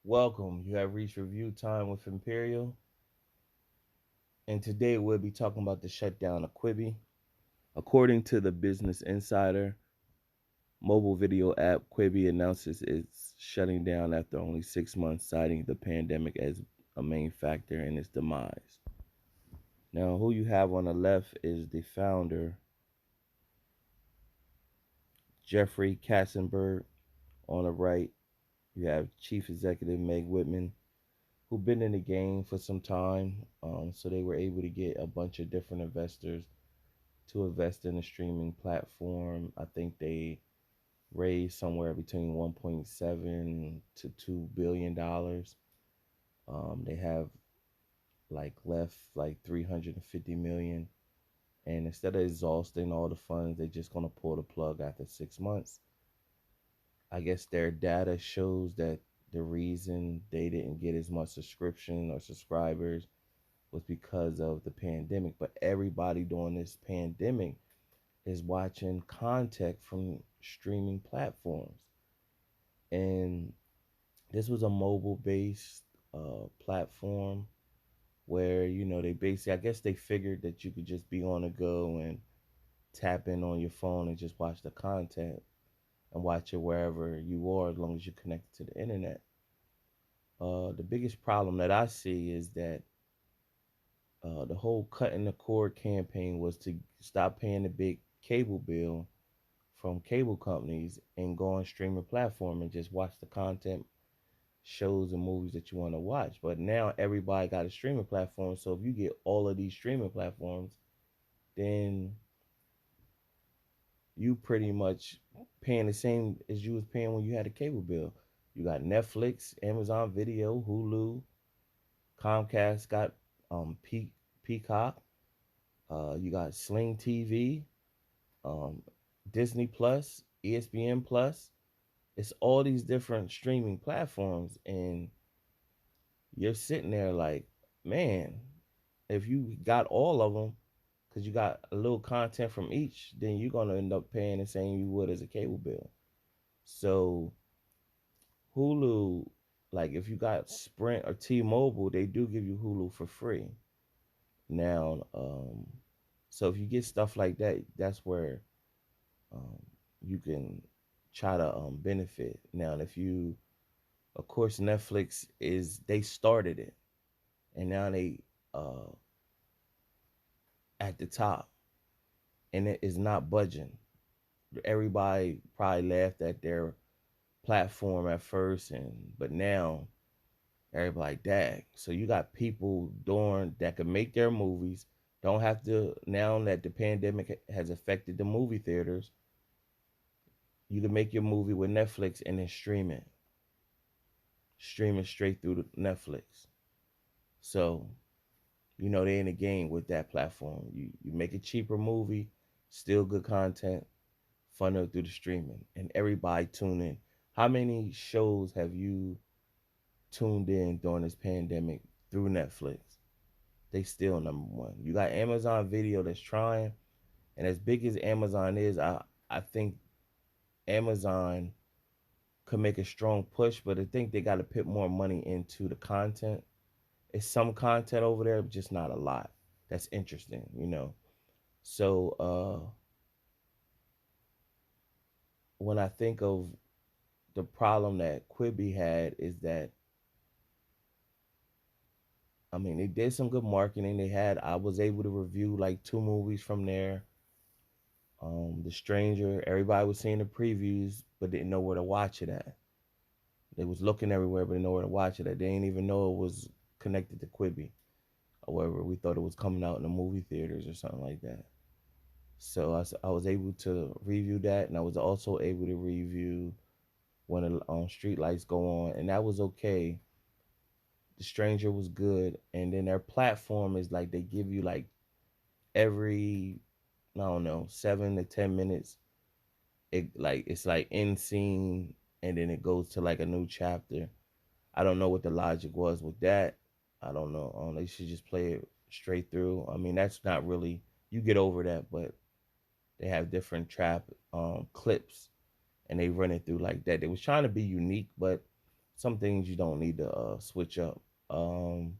Welcome. You have reached review time with Emperiol, and today we'll be talking about the shutdown of Quibi. According to the Business Insider, mobile video app Quibi announces it's shutting down after only 6 months, citing the pandemic as a main factor in its demise. Now, who you have on the left is the founder, Jeffrey Katzenberg. On the right, you have Chief Executive Meg Whitman, who've been in the game for some time. So they were able to get a bunch of different investors to invest in a streaming platform. I think they raised somewhere between 1.7 to $2 billion. They have like left like 350 million, and instead of exhausting all the funds, they're just gonna pull the plug after 6 months. I guess their data shows that the reason they didn't get as much subscription or subscribers was because of the pandemic. But everybody during this pandemic is watching content from streaming platforms. And this was a mobile based platform where, they basically, I guess they figured that you could just be on the go and tap in on your phone and just watch the content and watch it wherever you are as long as you're connected to the internet. The biggest problem that I see is that the whole cutting the cord campaign was to stop paying the big cable bill from cable companies and go on streaming platform and just watch the content, shows and movies that you want to watch. But now everybody got a streaming platform, so if you get all of these streaming platforms, then you pretty much paying the same as you was paying when you had a cable bill. You got Netflix, Amazon Video, Hulu, Comcast got Peacock. You got Sling TV, um, Disney Plus, ESPN Plus. It's all these different streaming platforms, and you're sitting there like, man, if you got all of them, because you got a little content from each, then you're gonna end up paying the same you would as a cable bill. So Hulu, like if you got Sprint or T-Mobile, they do give you Hulu for free now. So if you get stuff like that, that's where um, you can try to benefit. Now, if you, of course, Netflix is they started it, and now they uh, at the top, and it is not budging. Everybody probably laughed at their platform at first, and but now everybody like, dag. So you got people doing that can make their movies. Don't have to, now that the pandemic has affected the movie theaters, you can make your movie with Netflix and then stream it straight through the Netflix. So they in the game with that platform. You make a cheaper movie, still good content, funnel through the streaming, and everybody tune in. How many shows have you tuned in during this pandemic through Netflix? They still number one. You got Amazon Video that's trying, and as big as Amazon is, I think Amazon could make a strong push, but I think they got to put more money into the content. It's some content over there, but just not a lot. That's interesting. So when I think of the problem that Quibi had is that, I mean, they did some good marketing. I was able to review like two movies from there. The Stranger, everybody was seeing the previews, but didn't know where to watch it at. They was looking everywhere, but didn't know where to watch it at. They didn't even know it was connected to Quibi. However, we thought it was coming out in the movie theaters or something like that. So I was able to review that, and I was also able to review when the street lights go on, and that was okay. The Stranger was good, and then their platform is like they give you like every, I don't know, 7 to 10 minutes. It's like end scene, and then it goes to like a new chapter. I don't know what the logic was with that. I don't know. They should just play it straight through. I mean, that's not really, you get over that, but they have different trap clips, and they run it through like that. They was trying to be unique, but some things you don't need to switch up. Um,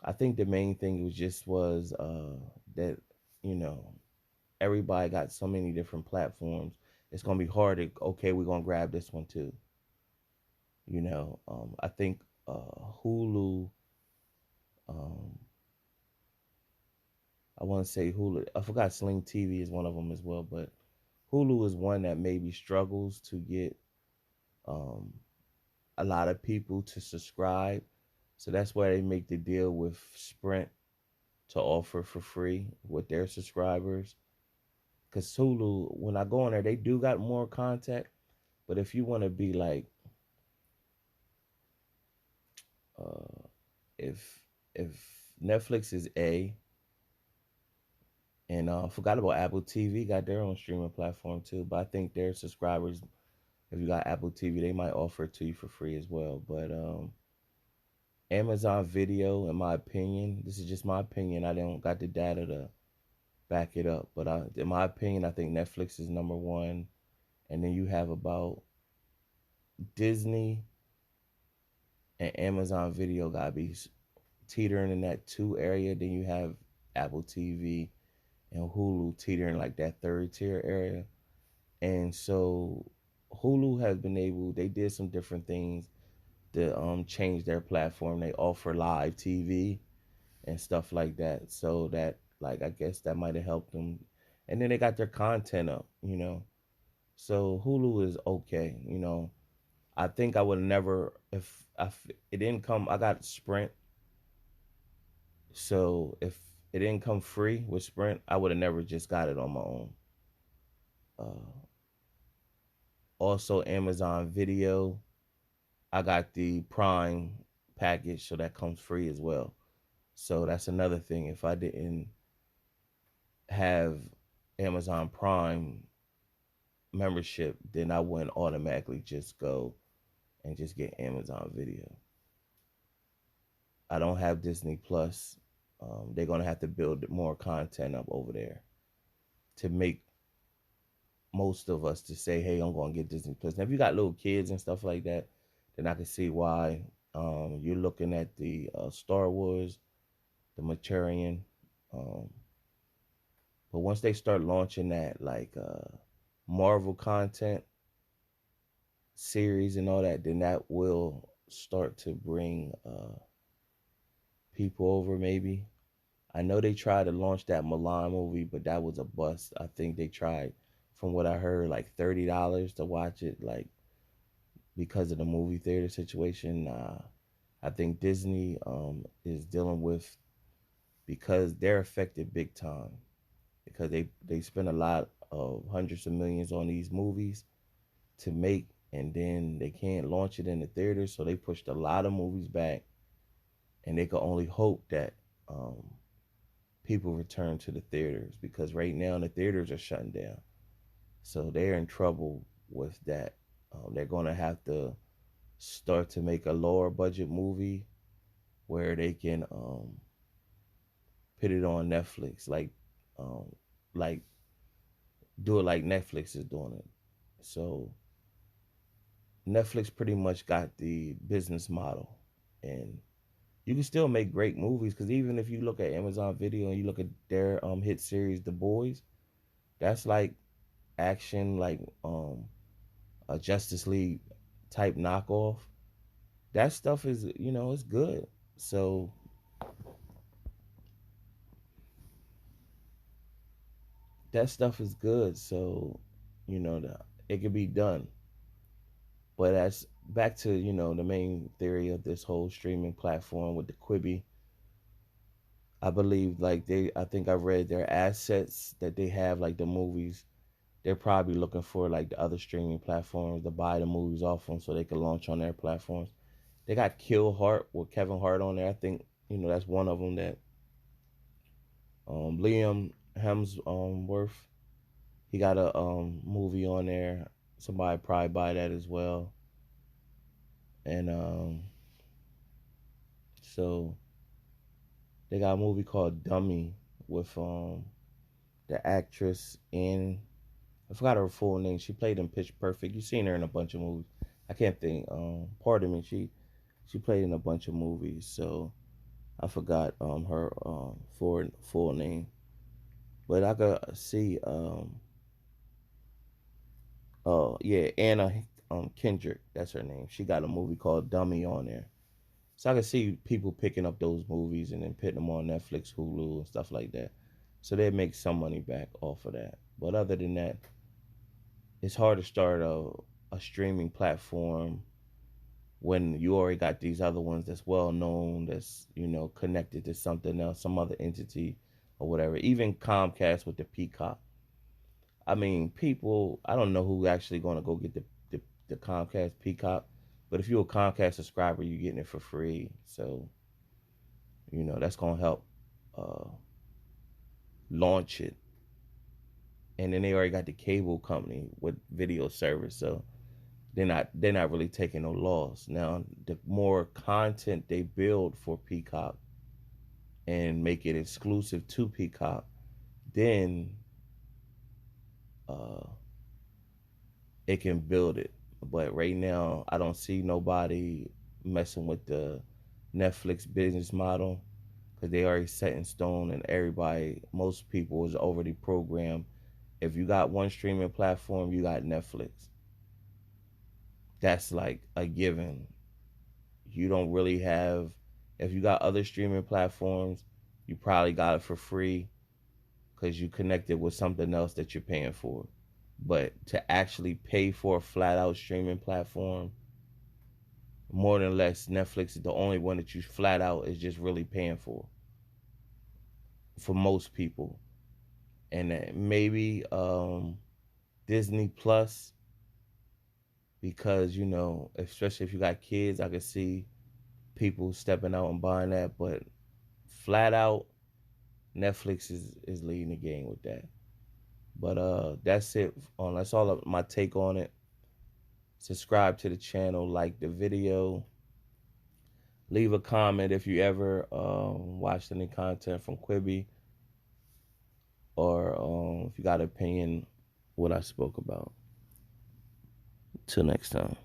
I think the main thing was that you know everybody got so many different platforms. It's gonna be hard to okay, we're gonna grab this one too. I think Hulu. Um, I want to say Hulu. I forgot Sling TV is one of them as well, but Hulu is one that maybe struggles to get um, a lot of people to subscribe. So that's why they make the deal with Sprint to offer for free with their subscribers. Because Hulu, when I go on there, they do got more content. But if you want to be like, uh, if if Netflix is A, and forgot about Apple TV, got their own streaming platform too. But I think their subscribers, if you got Apple TV, they might offer it to you for free as well. But Amazon Video, in my opinion, this is just my opinion. I don't got the data to back it up, but in my opinion, I think Netflix is number one, and then you have about Disney and Amazon Video got to be teetering in that two area. Then you have Apple TV and Hulu teetering like that third tier area. And so Hulu has been able. They did some different things to change their platform. They offer live TV and stuff like that. So that like I guess that might have helped them. And then they got their content up. So Hulu is okay. I think I would never if it didn't come. I got Sprint, so if it didn't come free with Sprint, I would have never just got it on my own. Uh, Also, Amazon Video, I got the Prime package, so that comes free as well. So that's another thing. If I didn't have Amazon Prime membership, then I wouldn't automatically just go and just get Amazon Video. I don't have Disney Plus. They're gonna have to build more content up over there to make most of us to say, "Hey, I'm gonna get Disney Plus." Now, if you got little kids and stuff like that, then I can see why. You're looking at the Star Wars, the Maturing, um, but once they start launching that like Marvel content series and all that, then that will start to bring people over. Maybe I know they tried to launch that Milan movie, but that was a bust. I think they tried, from what I heard, like $30 to watch it, like because of the movie theater situation. I think Disney is dealing with because they're affected big time because they spend a lot of hundreds of millions on these movies to make, and then they can't launch it in the theaters, so they pushed a lot of movies back, and they could only hope that um, people return to the theaters because right now the theaters are shutting down. So they're in trouble with that. They're going to have to start to make a lower budget movie where they can put it on Netflix, um, like do it like Netflix is doing it. So Netflix pretty much got the business model, and you can still make great movies because even if you look at Amazon Video and you look at their hit series, The Boys, that's like action, like a Justice League type knockoff. That stuff is it's good. So that stuff is good. So it could be done. But that's back to the main theory of this whole streaming platform with the Quibi. I believe like I think I read their assets that they have, like the movies. They're probably looking for like the other streaming platforms to buy the movies off them so they can launch on their platforms. They got Kill Hart with Kevin Hart on there. I think that's one of them that Liam Hemsworth. He got a movie on there. Somebody probably buy that as well. And so they got a movie called Dummy with the actress in, I forgot her full name. She played in Pitch Perfect. You've seen her in a bunch of movies. I can't think. Pardon me. She played in a bunch of movies, so I forgot her full name. But I could see yeah, Anna Kendrick, that's her name. She got a movie called Dummy on there. So I can see people picking up those movies and then putting them on Netflix, Hulu, and stuff like that. So they make some money back off of that. But other than that, it's hard to start a streaming platform when you already got these other ones that's well known, that's connected to something else, some other entity or whatever. Even Comcast with the Peacock. I mean, people. I don't know who actually going to go get the Comcast Peacock, but if you're a Comcast subscriber, you're getting it for free. So that's going to help uh, launch it. And then they already got the cable company with video service, so they're not really taking no loss. Now, the more content they build for Peacock and make it exclusive to Peacock, then uh, it can build it. But right now, I don't see nobody messing with the Netflix business model because they already set in stone, and most people is already programmed. If you got one streaming platform, you got Netflix. That's like a given. You don't really have. If you got other streaming platforms, you probably got it for free because you connected with something else that you're paying for. But to actually pay for a flat out streaming platform, more than less, Netflix is the only one that you flat out is just really paying for most people. And maybe Disney Plus, because especially if you got kids, I could see people stepping out and buying that. But flat out, Netflix is leading the game with that. But that's it. That's all of my take on it. Subscribe to the channel, like the video, leave a comment if you ever watched any content from Quibi, or if you got an opinion what I spoke about. Till next time.